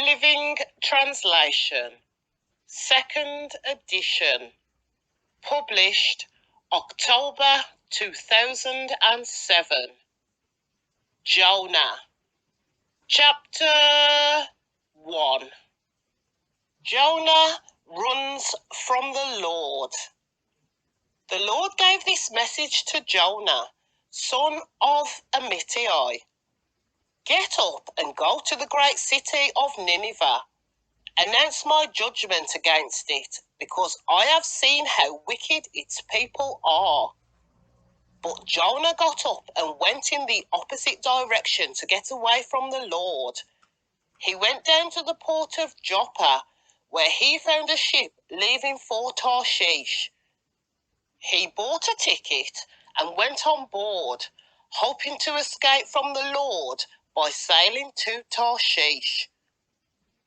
Living Translation, 2nd edition, published October 2007. Jonah, Chapter 1. Jonah runs from the Lord. The Lord gave this message to Jonah, son of Amittai. Get up and go to the great city of Nineveh. Announce my judgment against it, because I have seen how wicked its people are. But Jonah got up and went in the opposite direction to get away from the Lord. He went down to the port of Joppa, where he found a ship leaving for Tarshish. He bought a ticket and went on board, hoping to escape from the Lord by sailing to Tarshish.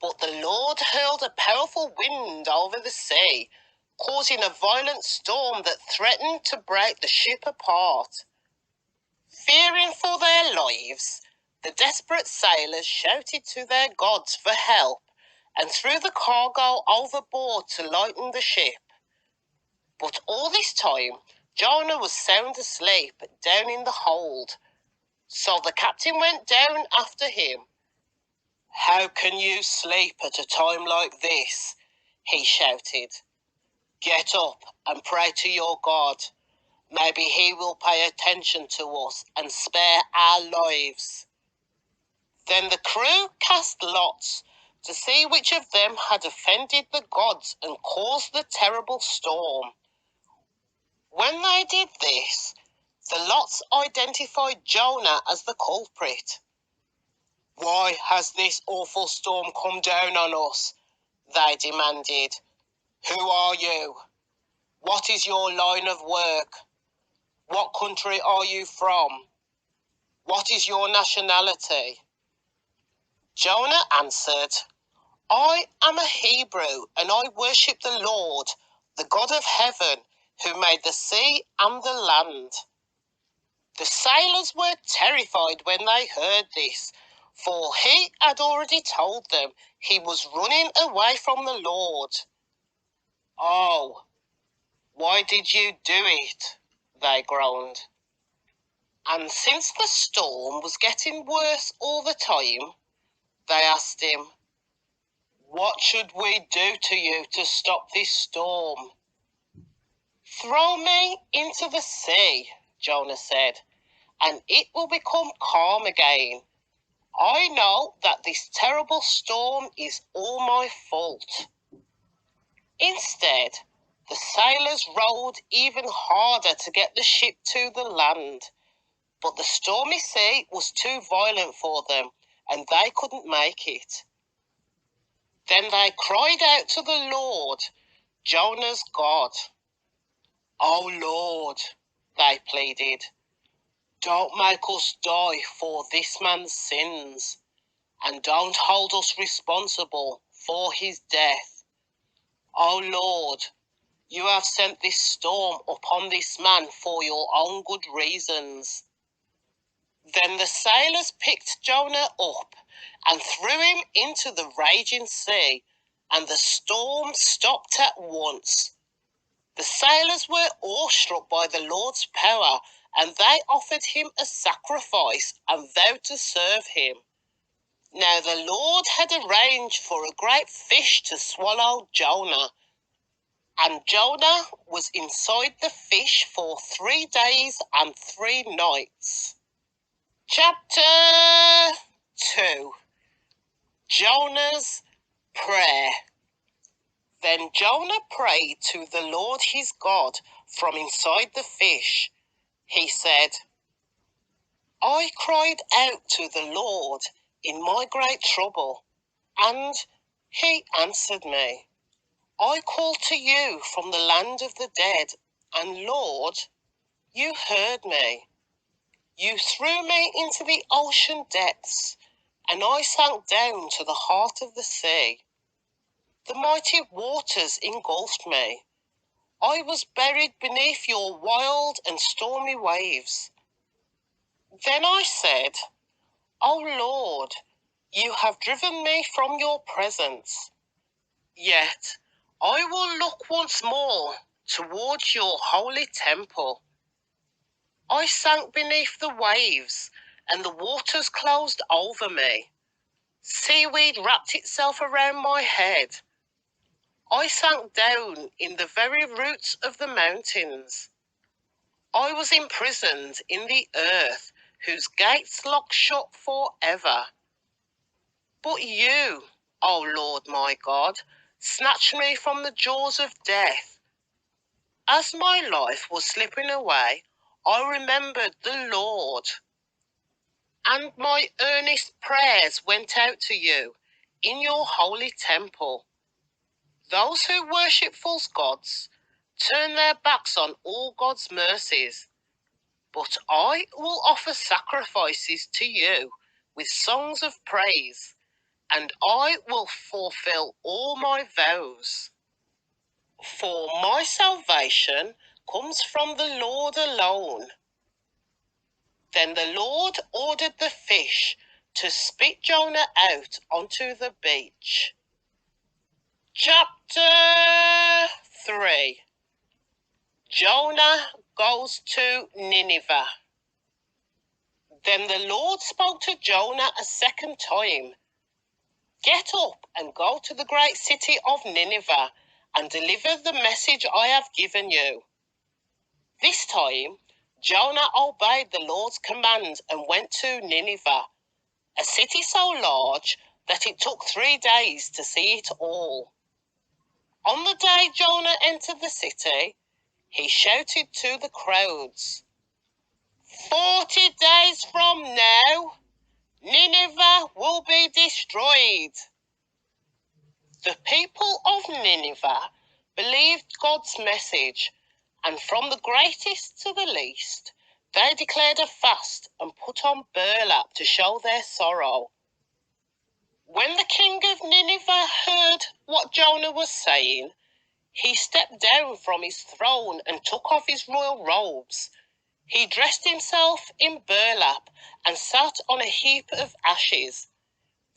But the Lord hurled a powerful wind over the sea, causing a violent storm that threatened to break the ship apart. Fearing for their lives, the desperate sailors shouted to their gods for help and threw the cargo overboard to lighten the ship. But all this time, Jonah was sound asleep down in the hold. So the captain went down after him. "How can you sleep at a time like this?" he shouted. "Get up and pray to your God. Maybe he will pay attention to us and spare our lives." Then the crew cast lots to see which of them had offended the gods and caused the terrible storm. When they did this, the lots identified Jonah as the culprit. "Why has this awful storm come down on us?" they demanded. "Who are you? What is your line of work? What country are you from? What is your nationality?" Jonah answered, "I am a Hebrew, and I worship the Lord, the God of heaven, who made the sea and the land." The sailors were terrified when they heard this, for he had already told them he was running away from the Lord. "Oh, why did you do it?" they groaned. And since the storm was getting worse all the time, they asked him, "What should we do to you to stop this storm?" "Throw me into the sea," Jonah said, "and it will become calm again. I know that this terrible storm is all my fault." Instead, the sailors rowed even harder to get the ship to the land, but the stormy sea was too violent for them, and they couldn't make it. Then they cried out to the Lord, Jonah's God. "Oh Lord," they pleaded, "don't make us die for this man's sins, and don't hold us responsible for his death. Oh Lord, you have sent this storm upon this man for your own good reasons." Then the sailors picked Jonah up and threw him into the raging sea, and the storm stopped at once. The sailors were awestruck by the Lord's power, and they offered him a sacrifice and vowed to serve him. Now the Lord had arranged for a great fish to swallow Jonah, and Jonah was inside the fish for 3 days and 3 nights. Chapter 2. Jonah's Prayer. Then Jonah prayed to the Lord his God from inside the fish. He said, "I cried out to the Lord in my great trouble, and he answered me. I called to you from the land of the dead, and Lord, you heard me. You threw me into the ocean depths, and I sank down to the heart of the sea. The mighty waters engulfed me. I was buried beneath your wild and stormy waves. Then I said, O Lord, You have driven me from your presence. Yet I will look once more towards your holy temple. I sank beneath the waves, and the waters closed over me. Seaweed wrapped itself around my head. I sank down in the very roots of the mountains. I was imprisoned in the earth, whose gates locked shut forever. But you, O Lord my God, snatched me from the jaws of death. As my life was slipping away, I remembered the Lord, and my earnest prayers went out to you in your holy temple. Those who worship false gods turn their backs on all God's mercies, but I will offer sacrifices to you with songs of praise, and I will fulfill all my vows. For my salvation comes from the Lord alone. Then the Lord ordered the fish to spit Jonah out onto the beach. Chapter 3. Jonah goes to Nineveh. Then the Lord spoke to Jonah a second time. Get up and go to the great city of Nineveh and deliver the message I have given you. This time, Jonah obeyed the Lord's command and went to Nineveh, a city so large that it took 3 days to see it all. On the day Jonah entered the city, he shouted to the crowds, 40 days from now, Nineveh will be destroyed. The people of Nineveh believed God's message, and from the greatest to the least, they declared a fast and put on burlap to show their sorrow. When the king of Nineveh heard what Jonah was saying, he stepped down from his throne and took off his royal robes. He dressed himself in burlap and sat on a heap of ashes.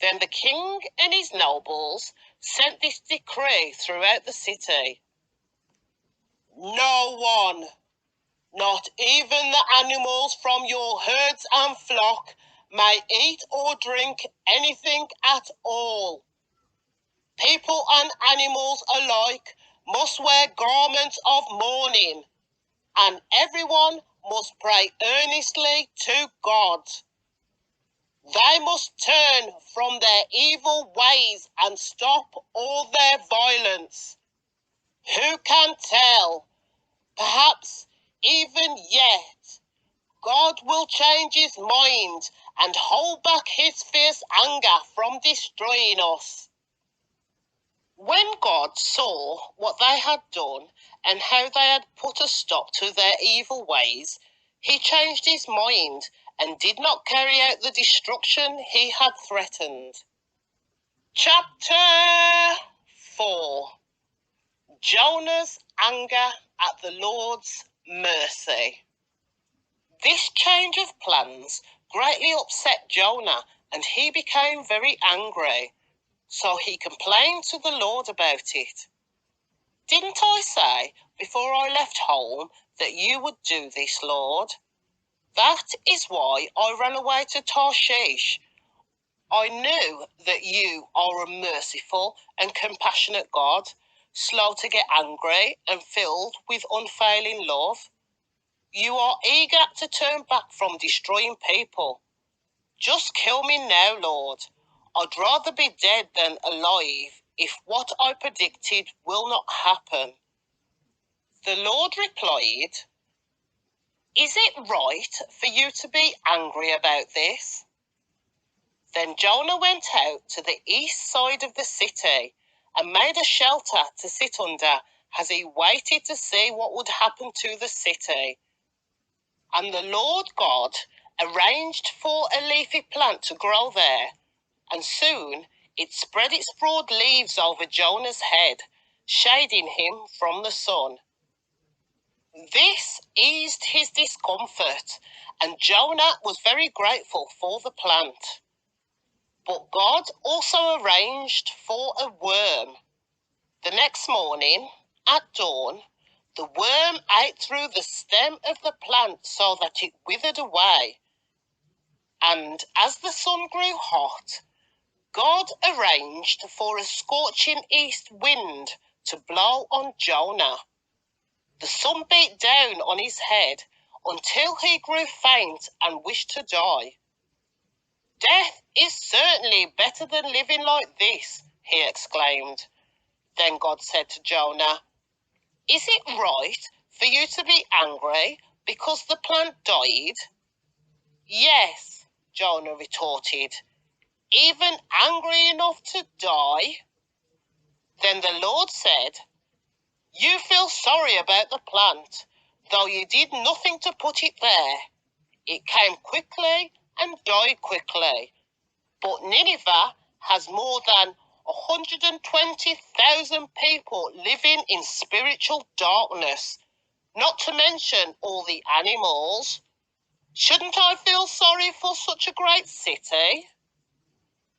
Then the king and his nobles sent this decree throughout the city. No one, not even the animals from your herds and flock, may eat or drink anything at all. People and animals alike must wear garments of mourning, and everyone must pray earnestly to God. They must turn from their evil ways and stop all their violence. Who can tell? Perhaps even yet, God will change his mind and hold back his fierce anger from destroying us. When God saw what they had done and how they had put a stop to their evil ways, he changed his mind and did not carry out the destruction he had threatened. Chapter 4. Jonah's anger at the Lord's mercy. This change of plans greatly upset Jonah, and he became very angry. So he complained to the Lord about it. Didn't I say before I left home that you would do this, Lord? That is why I ran away to Tarshish. I knew that you are a merciful and compassionate God, slow to get angry and filled with unfailing love. You are eager to turn back from destroying people. Just kill me now, Lord. I'd rather be dead than alive if what I predicted will not happen. The Lord replied, Is it right for you to be angry about this? Then Jonah went out to the east side of the city and made a shelter to sit under as he waited to see what would happen to the city. And the Lord God arranged for a leafy plant to grow there, and soon it spread its broad leaves over Jonah's head, shading him from the sun. This eased his discomfort, and Jonah was very grateful for the plant. But God also arranged for a worm. The next morning, at dawn, the worm ate through the stem of the plant so that it withered away. And as the sun grew hot, God arranged for a scorching east wind to blow on Jonah. The sun beat down on his head until he grew faint and wished to die. "Death is certainly better than living like this," he exclaimed. Then God said to Jonah, "Is it right for you to be angry because the plant died?" "Yes," Jonah retorted, "even angry enough to die?" Then the Lord said, "You feel sorry about the plant, though you did nothing to put it there. It came quickly and died quickly. But Nineveh has more than 120,000 people living in spiritual darkness, not to mention all the animals. Shouldn't I feel sorry for such a great city?"